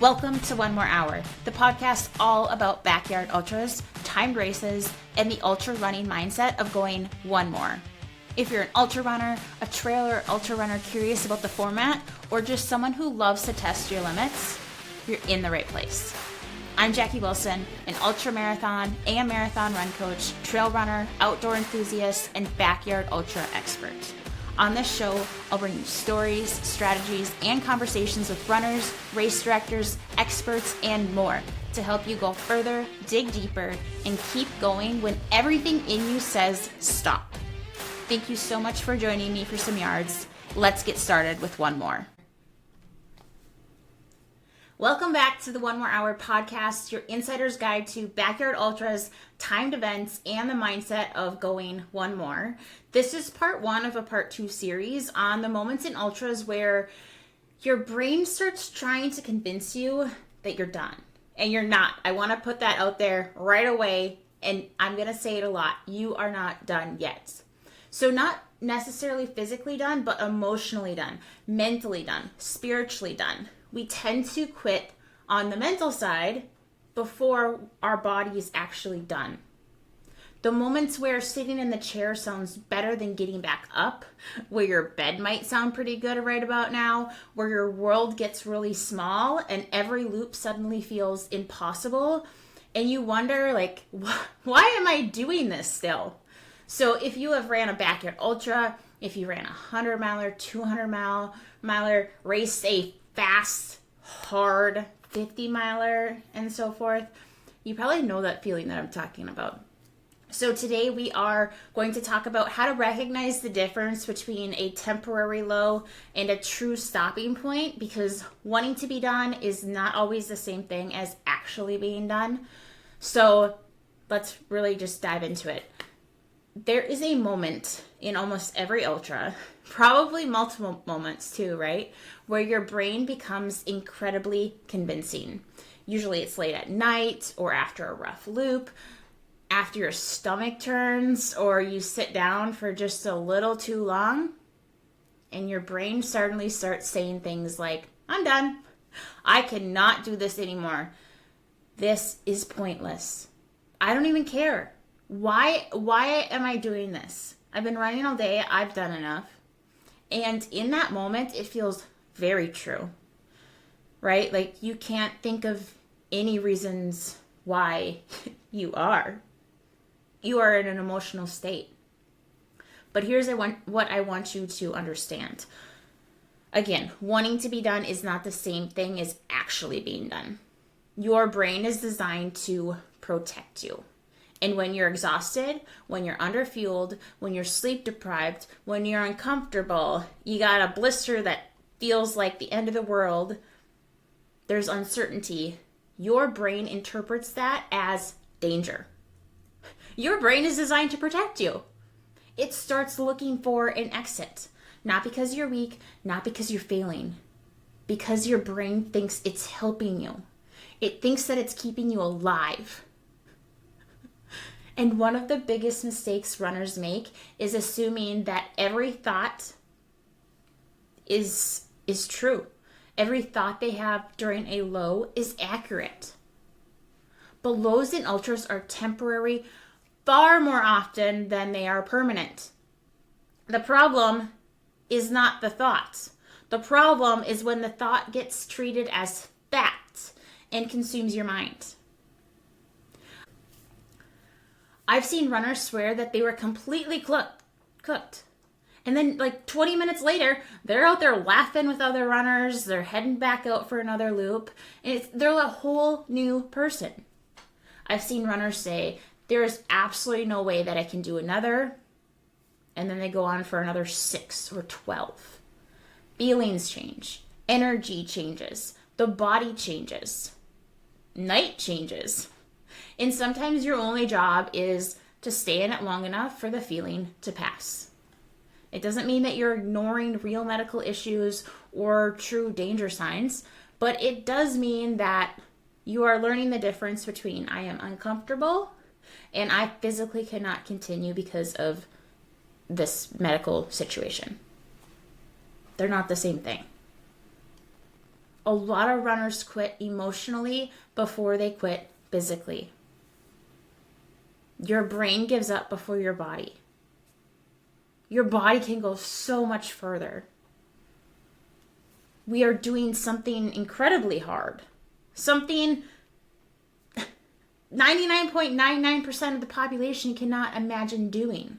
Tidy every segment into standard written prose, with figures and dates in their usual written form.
Welcome to One More Hour, the podcast all about backyard ultras, timed races, and the ultra running mindset of going one more. If you're an ultra runner, a trail or ultra runner curious about the format, or just someone who loves to test your limits, you're in the right place. I'm Jackie Wilson, an ultra marathon and marathon run coach, trail runner, outdoor enthusiast, and backyard ultra expert. On this show, I'll bring you stories, strategies, and conversations with runners, race directors, experts, and more to help you go further, dig deeper, and keep going when everything in you says stop. Thank you so much for joining me for some yards. Let's get started with one more. Welcome back to the One More Hour podcast, your insider's guide to backyard ultras, timed events, and the mindset of going one more. This is part one of a part two series on the moments in ultras where your brain starts trying to convince you that you're done. And you're not. I want to put that out there right away, and I'm going to say it a lot. You are not done yet. So not necessarily physically done, but emotionally done, mentally done, spiritually done. We tend to quit on the mental side before our body is actually done. The moments where sitting in the chair sounds better than getting back up, where your bed might sound pretty good right about now, where your world gets really small and every loop suddenly feels impossible, and you wonder, like, why am I doing this still? So if you have ran a backyard ultra, if you ran a 100 miler, 200 miler, race a fast, hard 50 miler, and so forth, you probably know that feeling that I'm talking about. So today we are going to talk about how to recognize the difference between a temporary low and a true stopping point, because wanting to be done is not always the same thing as actually being done. So let's really just dive into it. There is a moment in almost every ultra, probably multiple moments too, right, where your brain becomes incredibly convincing. Usually it's late at night or after a rough loop, after your stomach turns, or you sit down for just a little too long, and your brain suddenly starts saying things like, I'm done. I cannot do this anymore. This is pointless. I don't even care. Why am I doing this? I've been running all day. I've done enough. And in that moment, it feels very true, right? Like you can't think of any reasons why you are. You are in an emotional state. But here's what I want you to understand. Again, wanting to be done is not the same thing as actually being done. Your brain is designed to protect you. And when you're exhausted, when you're underfueled, when you're sleep deprived, when you're uncomfortable, you got a blister that feels like the end of the world, there's uncertainty, your brain interprets that as danger. Your brain is designed to protect you. It starts looking for an exit, not because you're weak, not because you're failing, because your brain thinks it's helping you. It thinks that it's keeping you alive. And one of the biggest mistakes runners make is assuming that every thought is true. Every thought they have during a low is accurate. But lows in ultras are temporary far more often than they are permanent. The problem is not the thoughts. The problem is when the thought gets treated as fact and consumes your mind. I've seen runners swear that they were completely cooked. And then like 20 minutes later, they're out there laughing with other runners. They're heading back out for another loop. And they're a whole new person. I've seen runners say, there is absolutely no way that I can do another. And then they go on for another 6 or 12. Feelings change. Energy changes. The body changes. Night changes. And sometimes your only job is to stay in it long enough for the feeling to pass. It doesn't mean that you're ignoring real medical issues or true danger signs, but it does mean that you are learning the difference between I am uncomfortable and I physically cannot continue because of this medical situation. They're not the same thing. A lot of runners quit emotionally before they quit physically. Your brain gives up before your body. Your body can go so much further. We are doing something incredibly hard. Something 99.99% of the population cannot imagine doing.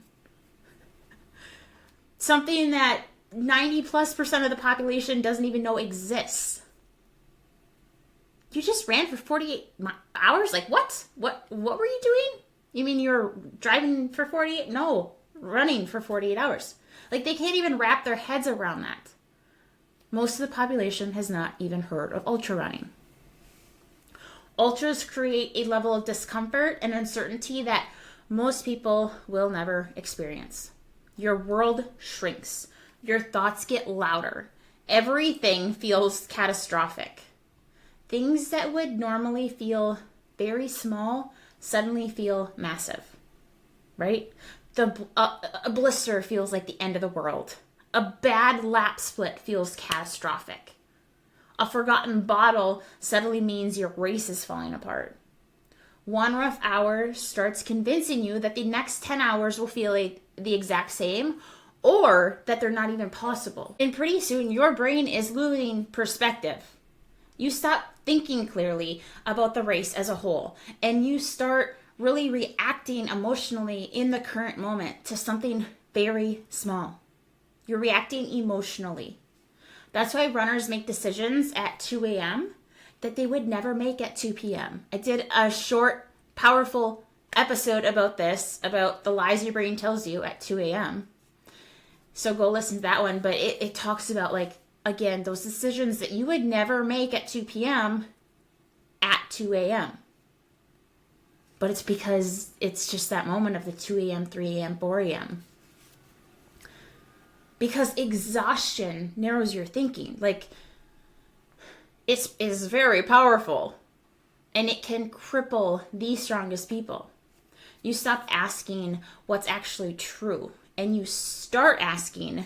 Something that 90+% of the population doesn't even know exists. You just ran for 48 hours? Like, what? What were you doing? You mean you were driving for 48? No, running for 48 hours. Like, they can't even wrap their heads around that. Most of the population has not even heard of ultra running. Ultras create a level of discomfort and uncertainty that most people will never experience. Your world shrinks. Your thoughts get louder. Everything feels catastrophic. Things that would normally feel very small suddenly feel massive, right? A blister feels like the end of the world. A bad lap split feels catastrophic. A forgotten bottle suddenly means your race is falling apart. One rough hour starts convincing you that the next 10 hours will feel like the exact same, or that they're not even possible. And pretty soon your brain is losing perspective. You stop thinking clearly about the race as a whole, and you start really reacting emotionally in the current moment to something very small. You're reacting emotionally. That's why runners make decisions at 2 a.m. that they would never make at 2 p.m. I did a short, powerful episode about this, about the lies your brain tells you at 2 a.m. So go listen to that one. But it talks about, like, again, those decisions that you would never make at 2 p.m. at 2 a.m. But it's because it's just that moment of the 2 a.m., 3 a.m., 4 a.m. Because exhaustion narrows your thinking. Like, it is very powerful. And it can cripple the strongest people. You stop asking what's actually true. And you start asking,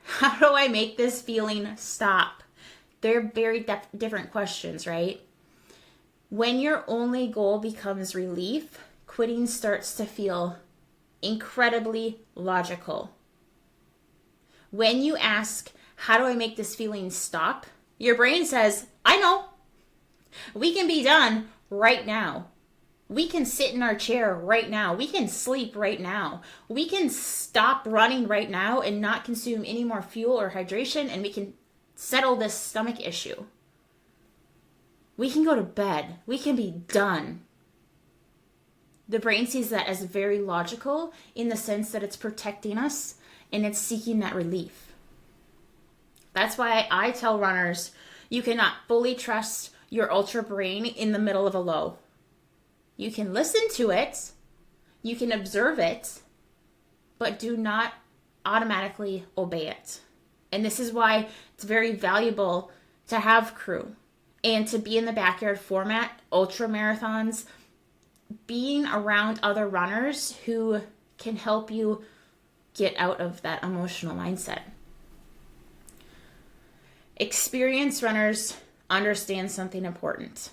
how do I make this feeling stop? They're very different questions, right? When your only goal becomes relief, quitting starts to feel incredibly logical. When you ask, how do I make this feeling stop? Your brain says, I know. We can be done right now. We can sit in our chair right now. We can sleep right now. We can stop running right now and not consume any more fuel or hydration, and we can settle this stomach issue. We can go to bed. We can be done. The brain sees that as very logical in the sense that it's protecting us and it's seeking that relief. That's why I tell runners, you cannot fully trust your ultra brain in the middle of a low. You can listen to it, you can observe it, but do not automatically obey it. And this is why it's very valuable to have crew and to be in the backyard format, ultra marathons, being around other runners who can help you get out of that emotional mindset. Experienced runners understand something important.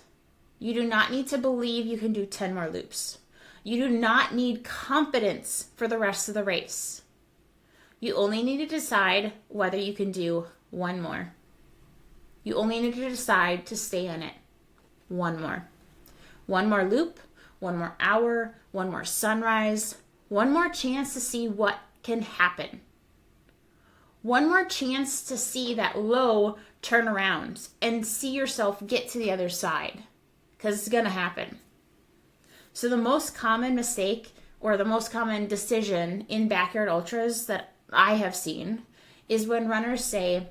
You do not need to believe you can do 10 more loops. You do not need confidence for the rest of the race. You only need to decide whether you can do one more. You only need to decide to stay in it. One more. One more loop, one more hour, one more sunrise, one more chance to see what can happen. One more chance to see that low turn around and see yourself get to the other side. Because it's going to happen. So the most common mistake or the most common decision in backyard ultras that I have seen is when runners say,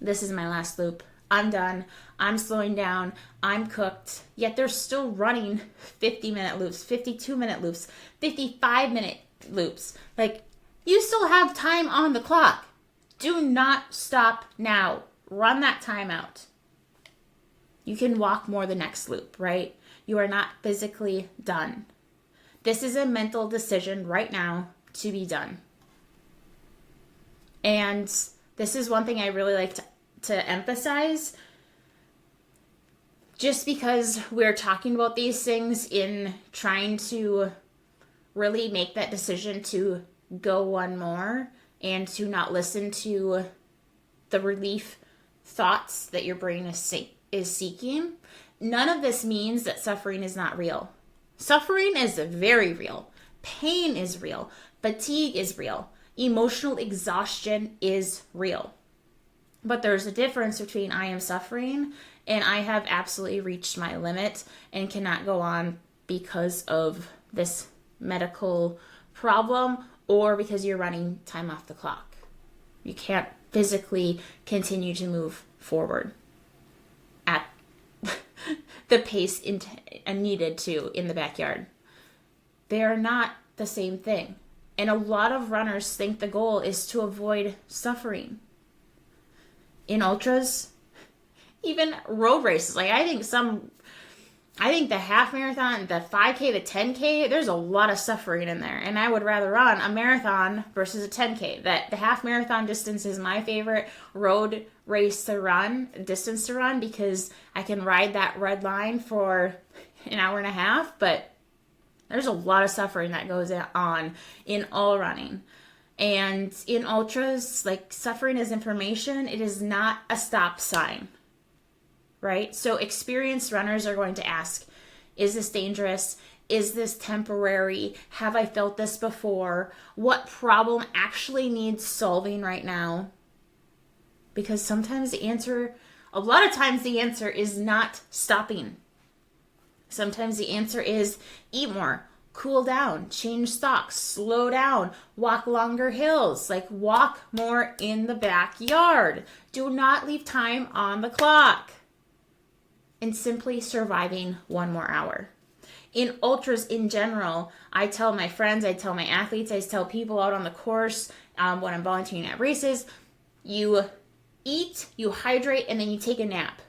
this is my last loop. I'm done. I'm slowing down. I'm cooked. Yet they're still running 50-minute loops, 52-minute loops, 55-minute loops. Like, you still have time on the clock. Do not stop now. Run that time out. You can walk more the next loop, right? You are not physically done. This is a mental decision right now to be done. And this is one thing I really like to emphasize. just because we're talking about these things in trying to really make that decision to go one more and to not listen to the relief thoughts that your brain is seeking, none of this means that suffering is not real. Suffering is very real. Pain is real. Fatigue is real. Emotional exhaustion is real. But there's a difference between I am suffering and I have absolutely reached my limit and cannot go on because of this medical problem or because you're running time off the clock. You can't physically continue to move forward at the pace needed to in the backyard. They are not the same thing. And a lot of runners think the goal is to avoid suffering. In ultras, even road races, like I think the half marathon, the 5K, the 10K, there's a lot of suffering in there. And I would rather run a marathon versus a 10K. That the half marathon distance is my favorite road race to run, distance to run, because I can ride that red line for an hour and a half. But there's a lot of suffering that goes on in all running. And in ultras, like, suffering is information. It is not a stop sign, right? So experienced runners are going to ask, is this dangerous? Is this temporary? Have I felt this before? What problem actually needs solving right now? Because sometimes a lot of times the answer is not stopping. Sometimes the answer is eat more, cool down, change stocks, slow down, walk longer hills, like walk more in the backyard. Do not leave time on the clock. And simply surviving one more hour. In ultras in general, I tell my friends, I tell my athletes, I tell people out on the course when I'm volunteering at races, you eat, you hydrate, and then you take a nap.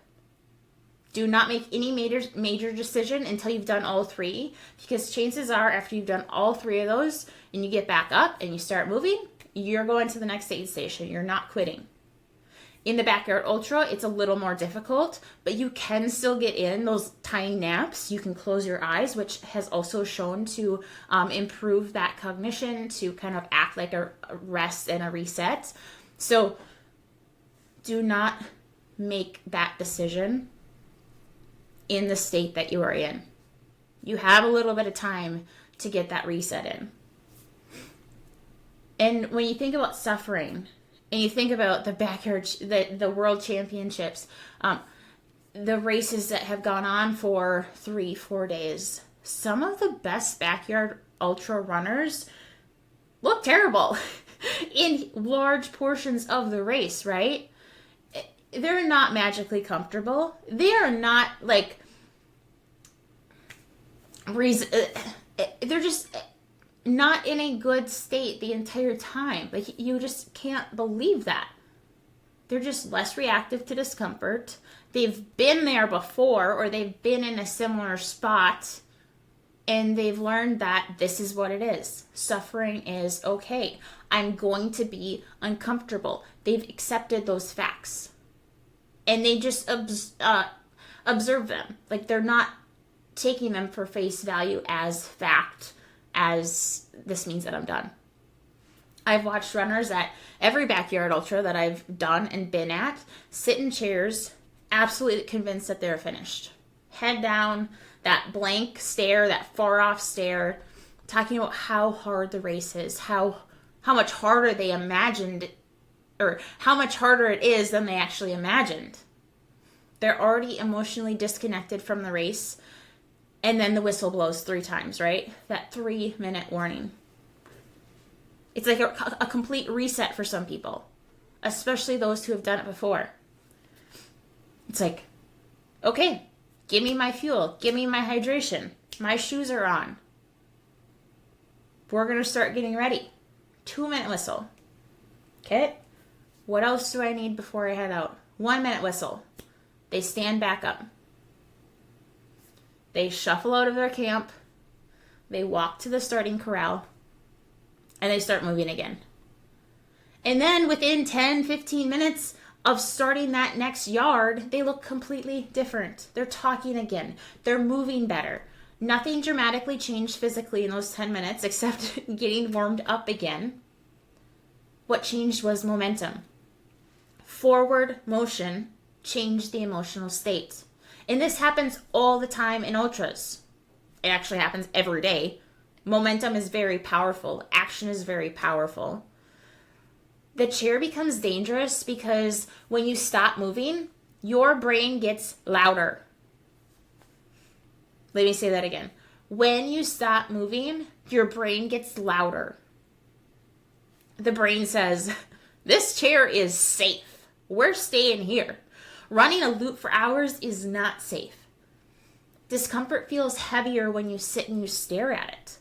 Do not make any major decision until you've done all three, because chances are after you've done all three of those and you get back up and you start moving, you're going to the next aid station. You're not quitting. In the backyard ultra, it's a little more difficult, but you can still get in those tiny naps. You can close your eyes, which has also shown to improve that cognition, to kind of act like a rest and a reset. So do not make that decision in the state that you are in. You have a little bit of time to get that reset in. And when you think about suffering, and you think about the backyard, the world championships, the races that have gone on for 3-4 days, some of the best backyard ultra runners look terrible in large portions of the race, right? They're not magically comfortable. They are not like, they're just not in a good state the entire time. Like, you just can't believe that. They're just less reactive to discomfort. They've been there before, or they've been in a similar spot, and they've learned that this is what it is. Suffering is okay. I'm going to be uncomfortable. They've accepted those facts. And they just observe them. Like, they're not taking them for face value as fact, as this means that I'm done. I've watched runners at every backyard ultra that I've done and been at sit in chairs, absolutely convinced that they're finished. Head down, that blank stare, that far off stare, talking about how hard the race is, how much harder they imagined, or how much harder it is than they actually imagined. They're already emotionally disconnected from the race, and then the whistle blows 3 times, right? That 3-minute warning. It's like a complete reset for some people, especially those who have done it before. It's like, okay, give me my fuel, give me my hydration, my shoes are on. We're going to start getting ready. 2-minute whistle. Okay? What else do I need before I head out? 1-minute whistle. They stand back up. They shuffle out of their camp. They walk to the starting corral. And they start moving again. And then within 10, 15 minutes, of starting that next yard, they look completely different. They're talking again. They're moving better. Nothing dramatically changed physically in those 10 minutes except getting warmed up again. What changed was momentum. Forward motion changed the emotional state. And this happens all the time in ultras. It actually happens every day. Momentum is very powerful. Action is very powerful. The chair becomes dangerous because when you stop moving, your brain gets louder. Let me say that again. When you stop moving, your brain gets louder. The brain says, this chair is safe. We're staying here. Running a loop for hours is not safe. Discomfort feels heavier when you sit and you stare at it.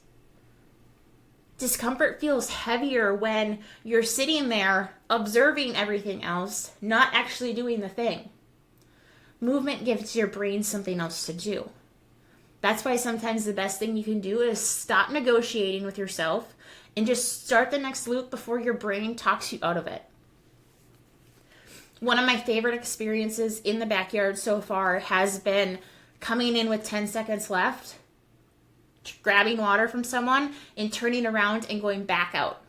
Discomfort feels heavier when you're sitting there observing everything else, not actually doing the thing. Movement gives your brain something else to do. That's why sometimes the best thing you can do is stop negotiating with yourself and just start the next loop before your brain talks you out of it. One of my favorite experiences in the backyard so far has been coming in with 10 seconds left, grabbing water from someone, and turning around and going back out.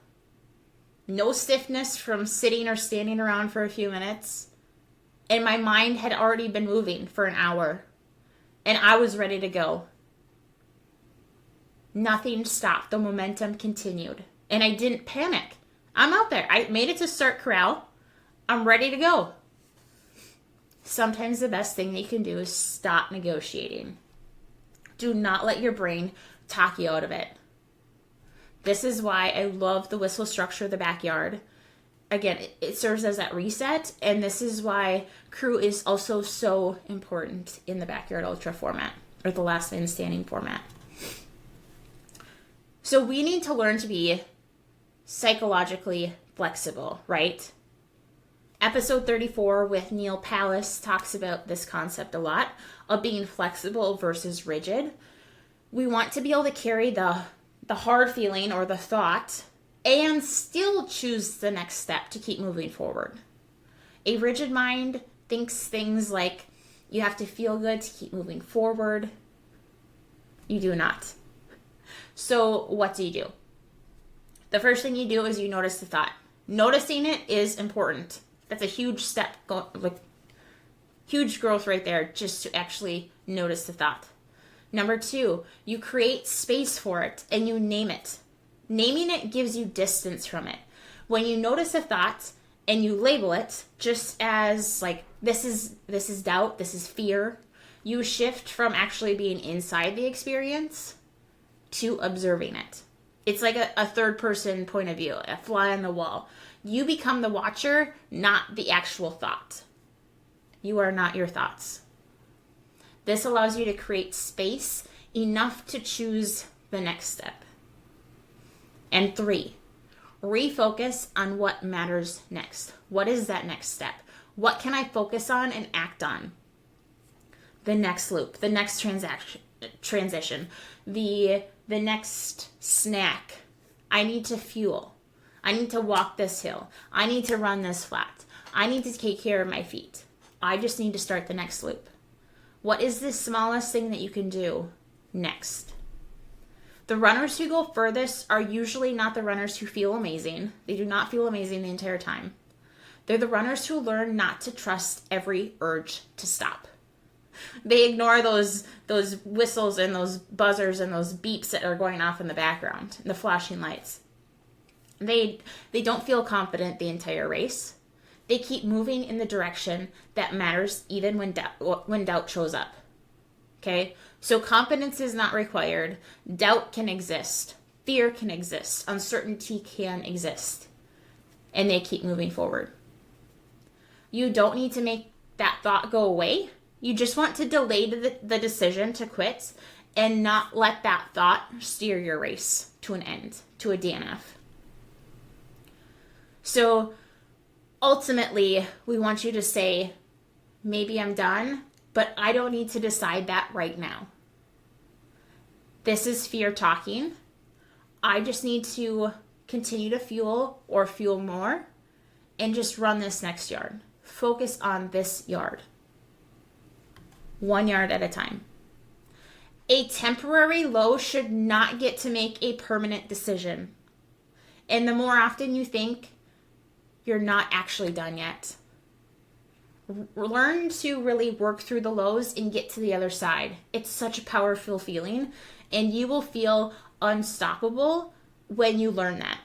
No stiffness from sitting or standing around for a few minutes. And my mind had already been moving for an hour. And I was ready to go. Nothing stopped. The momentum continued. And I didn't panic. I'm out there. I made it to start corral. I'm ready to go. Sometimes the best thing that you can do is stop negotiating. Do not let your brain talk you out of it. This is why I love the whistle structure of the backyard. Again, it serves as that reset, and this is why crew is also so important in the backyard ultra format, or the last man standing format. So we need to learn to be psychologically flexible, right? Episode 34 with Neil Palace talks about this concept a lot of being flexible versus rigid. We want to be able to carry the hard feeling or the thought and still choose the next step to keep moving forward. A rigid mind thinks things like you have to feel good to keep moving forward. You do not. So what do you do? The first thing you do is you notice the thought. Noticing it is important. That's a huge step, huge growth right there, just to actually notice the thought. Number 2, you create space for it and you name it. Naming it gives you distance from it. When you notice a thought and you label it just as like, this is doubt, this is fear, you shift from actually being inside the experience to observing it. It's like a third person point of view, a fly on the wall. You become the watcher, not the actual thought. You are not your thoughts. This allows you to create space enough to choose the next step. And 3, refocus on what matters next. What is that next step? What can I focus on and act on? The next loop, the next transition, the next snack. I need to fuel. I need to walk this hill. I need to run this flat. I need to take care of my feet. I just need to start the next loop. What is the smallest thing that you can do next? The runners who go furthest are usually not the runners who feel amazing. They do not feel amazing the entire time. They're the runners who learn not to trust every urge to stop. They ignore those whistles and those buzzers and those beeps that are going off in the background, the flashing lights. They don't feel confident the entire race. They keep moving in the direction that matters even when doubt shows up. Okay? So confidence is not required. Doubt can exist. Fear can exist. Uncertainty can exist. And they keep moving forward. You don't need to make that thought go away. You just want to delay the decision to quit and not let that thought steer your race to an end, to a DNF. So ultimately, we want you to say, maybe I'm done, but I don't need to decide that right now. This is fear talking. I just need to continue to fuel or fuel more and just run this next yard. focus on this yard. 1 yard at a time. A temporary low should not get to make a permanent decision. And the more often you think, you're not actually done yet. Learn to really work through the lows and get to the other side. It's such a powerful feeling, and you will feel unstoppable when you learn that.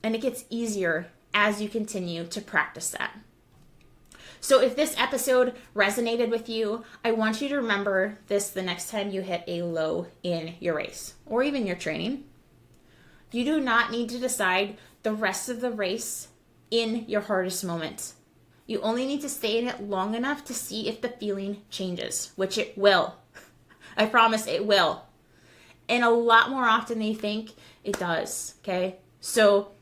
And it gets easier as you continue to practice that. So if this episode resonated with you, I want you to remember this the next time you hit a low in your race or even your training. You do not need to decide the rest of the race in your hardest moment. You only need to stay in it long enough to see if the feeling changes, which it will. I promise it will. And a lot more often than you think, it does, okay? So,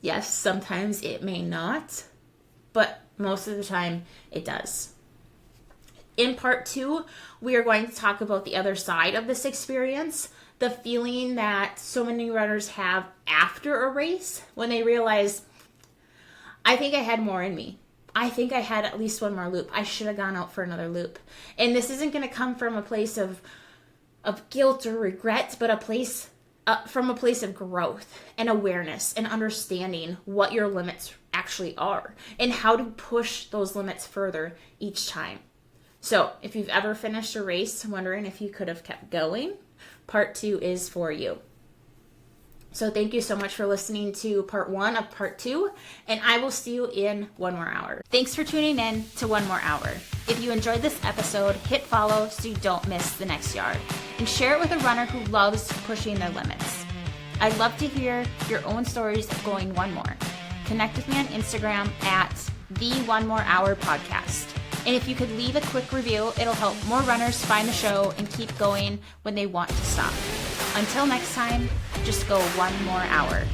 yes, sometimes it may not, but most of the time it does. In part 2, we are going to talk about the other side of this experience, the feeling that so many runners have after a race when they realize, I think I had more in me. I think I had at least one more loop. I should have gone out for another loop. And this isn't going to come from a place of guilt or regret, but from a place of growth and awareness and understanding what your limits actually are and how to push those limits further each time. So if you've ever finished a race wondering if you could have kept going, part 2 is for you. So thank you so much for listening to part 1 of part 2, and I will see you in 1 more hour. Thanks for tuning in to 1 more hour. If you enjoyed this episode, hit follow so you don't miss the next yard, and share it with a runner who loves pushing their limits. I'd love to hear your own stories of going 1 more. Connect with me on Instagram at the 1 More Hour Podcast. And if you could leave a quick review, it'll help more runners find the show and keep going when they want to stop. Until next time, just go 1 more hour.